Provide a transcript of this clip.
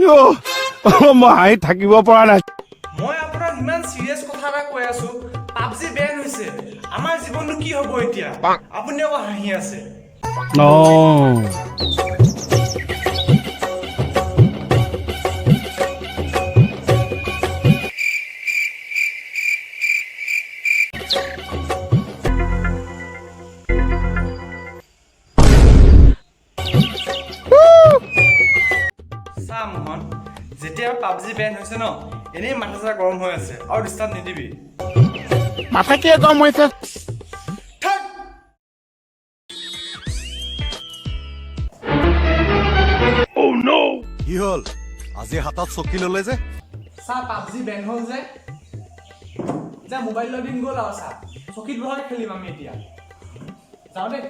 মই হাঁহি থাকিব পৰা নাই। মই আপোনাক ইমান সিৰিয়াছ কথা এটা কৈ আছো, পাবজি বেন হৈছে, আমাৰ জীৱনটো কি হ'ব এতিয়া? আপুনি আকৌ হাঁহি আছে। চা মোহন, যেতিয়া পাবজি বেন হৈছে ন, এনেই মাথা চাথা গৰম হৈ আছে, আৰু ডিষ্টাৰ্ব নিদিবি। মাথা কিয় গৰম হৈছে? কি হ'ল আজি হাতত চকী ললে যে? চা পাবজি বেন হ'ল যে মোবাইলৰ দিন গ'ল আৰু চা, চকীত বহাই খেলিম আমি এতিয়া। যাওঁ দেই।